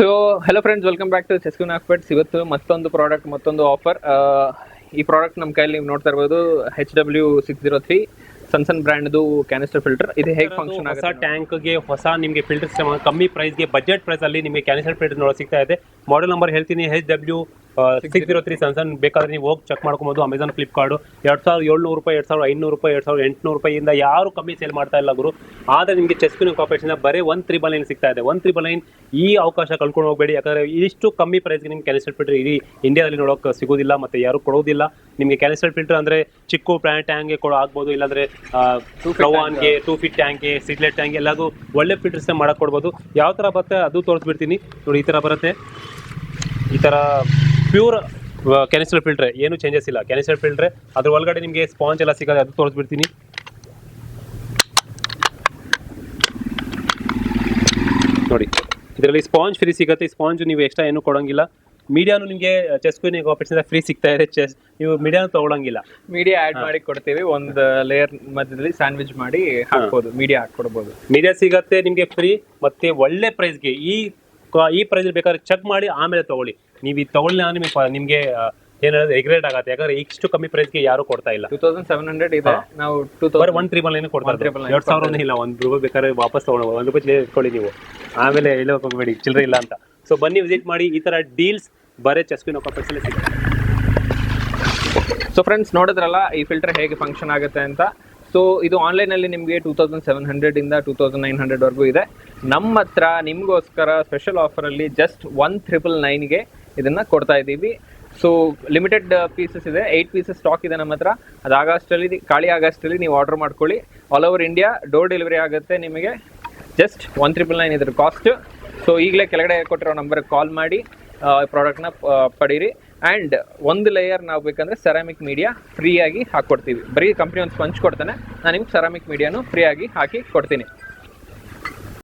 So hello friends, welcome back to ಚೆಸ್ಕಿನ್ ಆಫ್ಪೆಟ್ಸ್. ಇವತ್ತು ಮತ್ತೊಂದು ಪ್ರಾಡಕ್ಟ್, ಮತ್ತೊಂದು ಆಫರ್. ಈ ಪ್ರಾಡಕ್ಟ್ ನಮ್ಮ ಕೈಯಲ್ಲಿ ನೀವು ನೋಡ್ತಾ ಇರ್ಬೋದು, HW603 ಸನ್ಸನ್ ಬ್ರ್ಯಾಂಡ್ದು ಕ್ಯಾನಿಸ್ಟರ್ ಫಿಲ್ಟರ್. ಇದು ಹೇಗೆ ಫಂಕ್ಷನ್ ಆಗುತ್ತೆ? ಹೊಸ ಟ್ಯಾಂಕ್ಗೆ ಹೊಸ ನಿಮಗೆ ಫಿಲ್ಟರ್ ಸಿಸ್ಟಮ್ ಕಮ್ಮಿ ಪ್ರೈಸ್ಗೆ ಬಜೆಟ್ ಪ್ರೈಸ್ ಅಲ್ಲಿ ನಿಮಗೆ ಕ್ಯಾನಿಸ್ಟರ್ ಫಿಲ್ಟರ್ ನೋಡೋ ಸಿಗ್ತಾ ಇದೆ. ಮಾಡೆಲ್ ನಂಬರ್ ಹೇಳ್ತೀನಿ, HW603 ಸನ್ಸನ್. ಬೇಕಾದ್ರೆ ನೀವು ಹೋಗಿ ಚೆಕ್ ಮಾಡ್ಕೊಬೋದು. ಅಮೆಝಾನ್, ಫ್ಲಿಪ್ಕಾರ್ಟ್ 2700 ರೂಪಾಯಿ, 2500 ರೂಪಾಯಿ, 2800 ರೂಪಾಯಿಯಿಂದ ಯಾರು ಕಮ್ಮಿ ಸೇಲ್ ಮಾಡ್ತಾ ಇಲ್ಲ ಗುರು. ಆದರೆ ನಿಮಗೆ ಚೆಸ್ಕಿನ್ ಕಾರ್ಪೊರೇಷನ್ ಬರೀ 199 ಸಿಗ್ತಾ ಇದೆ. 199 ಈ ಅವಕಾಶ ಕಳ್ಕೊಂಡು ಹೋಗಬೇಡಿ. ಯಾಕಂದ್ರೆ ಇಷ್ಟು ಕಮ್ಮಿ ಪ್ರೈಸ್ಗೆ ನಿಮ್ಗೆ ಕ್ಯಾನಿಸ್ಟರ್ ಫಿಲ್ಟರ್ ಇಡೀ ಇಂಡಿಯಾದಲ್ಲಿ ನೋಡೋಕೆ ಸಿಗೋದಿಲ್ಲ, ಮತ್ತೆ ಯಾರು ಕೊಡೋದಿಲ್ಲ. ನಿಮಗೆ ಕ್ಯಾನಿಸ್ಟರ್ ಫಿಲ್ಟರ್ ಅಂದ್ರೆ ಚಿಕ್ಕ ಪ್ಲಾಂಟ್ ಟ್ಯಾಂಕ್ಗೆ ಆಗ್ಬೋದು, ಇಲ್ಲಾಂದ್ರೆ ಫ್ಲವಾನ್ಗೆ, 2 ಫೀಟ್ ಟ್ಯಾಂಕ್ಗೆ, ಸಿಗ್ಲೆಟ್ ಟ್ಯಾಂಕ್ ಎಲ್ಲದೂ ಒಳ್ಳೆ ಫಿಲ್ಟರ್ ಸಿಸ್ಟಮ್ ಮಾಡಕ್ ಕೊಡ್ಬೋದು. ಯಾವ ತರ ಬರುತ್ತೆ ಅದು ತೋರಿಸ್ಬಿಡ್ತೀನಿ ನೋಡಿ. ಈ ತರ ಬರುತ್ತೆ, ಈ ತರ ಪ್ಯೂರ್ ಕ್ಯಾನಿಸ್ಟರ್ ಫಿಲ್ಟ್ರೆ, ಏನು ಚೇಂಜಸ್ ಇಲ್ಲ. ಕ್ಯಾನಿಸ್ಟರ್ ಫಿಲ್ಟ್ರೆ ಅದ್ರ ಒಳಗಡೆ ನಿಮಗೆ ಸ್ಪಾಂಜ್ ಎಲ್ಲ ಸಿಗೋದು, ಅದು ತೋರಿಸ್ಬಿಡ್ತೀನಿ ನೋಡಿ. ಇದರಲ್ಲಿ ಸ್ಪಾಂಜ್ ಫ್ರೀ ಸಿಗುತ್ತೆ. ಸ್ಪಾಂಜ್ ನೀವು ಎಕ್ಸ್ಟ್ರಾ ಏನು ಕೊಡೋಂಗಿಲ್ಲ. ಮೀಡಿಯಾನು ನಿಮಗೆ ಚೆಸ್ಕಿನ್ ಕಾರ್ಪೊರೇಷನ್ ಫ್ರೀ ಸಿಗ್ತಾ ಇದೆ. ನೀವು ಮೀಡಿಯಾನು ತಗೊಳಂಗಿಲ್ಲ. ಮೀಡಿಯಾ ಆಡ್ ಮಾಡಿ ಕೊಡ್ತೀವಿ. ಒಂದು ಲೇಯರ್ ಮಧ್ಯದಲ್ಲಿ ಸ್ಯಾಂಡ್ವಿಚ್ ಮಾಡಿ ಹಾಕ್ಬೋದು, ಮೀಡಿಯಾ ಹಾಕೊಡ್ಬೋದು. ಮೀಡಿಯಾ ಸಿಗತ್ತೆ ನಿಮಗೆ ಫ್ರೀ, ಮತ್ತೆ ಒಳ್ಳೆ ಪ್ರೈಸ್ಗೆ. ಈ ಪ್ರೈಸ್ ಬೇಕಾದ್ರೆ ಚೆಕ್ ಮಾಡಿ ಆಮೇಲೆ ತಗೊಳ್ಳಿ. ನೀವು ಇದು ತಗೊಳ್ಳಿ, ನಿಮಗೆ ಏನಾದ್ರು ರಿಗ್ರೆಟ್ ಆಗುತ್ತೆ. ಯಾಕಂದ್ರೆ ಇಷ್ಟು ಕಮ್ಮಿ ಪ್ರೈಸ್ಗೆ ಯಾರು ಕೊಡ್ತಾ ಇಲ್ಲ. 2700 ಇದೆ, ನಾವು 1,399 ಕೊಡ್ತಾ ಇದ್ದೀವಿ. 2,000 ಇಲ್ಲ, ₹1 ಬೇಕಾದ್ರೆ ವಾಪಸ್ ತಗೊಳ್ಳಿ, ₹1 ಇಟ್ಕೊಳ್ಳಿ ನೀವು. ಆಮೇಲೆ ಎಲ್ಲ ಹೋಗಬೇಡಿ, ಚಿಲ್ಲರೆ ಇಲ್ಲ ಅಂತ. ಸೊ ಬನ್ನಿ, ವಿಸಿಟ್ ಮಾಡಿ. ಈ ತರ ಡೀಲ್ಸ್ ಬರೀ ಚೆಸ್ಕಿನ್ ಕಾರ್ಪೊರೇಷನ್ ಸಿಗುತ್ತೆ. ಸೊ ಫ್ರೆಂಡ್ಸ್, ನೋಡಿದ್ರಲ್ಲ ಈ ಫಿಲ್ಟರ್ ಹೇಗೆ ಫಂಕ್ಷನ್ ಆಗುತ್ತೆ ಅಂತ. ಸೊ ಇದು ಆನ್ಲೈನಲ್ಲಿ ನಿಮಗೆ 2700 ಇಂದ 2900 ವರೆಗೂ ಇದೆ. ನಮ್ಮ ಹತ್ರ ನಿಮಗೋಸ್ಕರ ಸ್ಪೆಷಲ್ ಆಫರಲ್ಲಿ ಜಸ್ಟ್ 1999ಗೆ ಇದನ್ನು ಕೊಡ್ತಾ ಇದ್ದೀವಿ. ಸೊ ಲಿಮಿಟೆಡ್ ಪೀಸಸ್ ಇದೆ, 8 ಪೀಸಸ್ ಸ್ಟಾಕ್ ಇದೆ ನಮ್ಮ ಹತ್ರ. ಅದು ಖಾಲಿ ಆಗಸ್ಟಲ್ಲಿ ನೀವು ಆರ್ಡರ್ ಮಾಡ್ಕೊಳ್ಳಿ. All over India door delivery ಆಗುತ್ತೆ ನಿಮಗೆ. ಜಸ್ಟ್ 1999 ಇದ್ರ ಕಾಸ್ಟ್. ಸೊ ಈಗಲೇ ಕೆಳಗಡೆ ಕೊಟ್ಟಿರೋ ನಂಬರ್ಗೆ ಕಾಲ್ ಮಾಡಿ ಪ್ರಾಡಕ್ಟ್ನ ಪಡೀರಿ. ಆ್ಯಂಡ್ ಒಂದು ಲೇಯರ್ ನಾವು ಬೇಕಂದರೆ ಸೆರಾಮಿಕ್ ಮೀಡಿಯಾ ಫ್ರೀಯಾಗಿ ಹಾಕ್ಕೊಡ್ತೀವಿ. ಬರೀ ಕಂಪ್ನಿ ಒಂದು ಸ್ಪಂಜ್ ಕೊಡ್ತಾನೆ, ನಾನು ನಿಮ್ಗೆ ಸೆರಾಮಿಕ್ ಮೀಡಿಯಾನು ಫ್ರೀಯಾಗಿ ಹಾಕಿ ಕೊಡ್ತೀನಿ.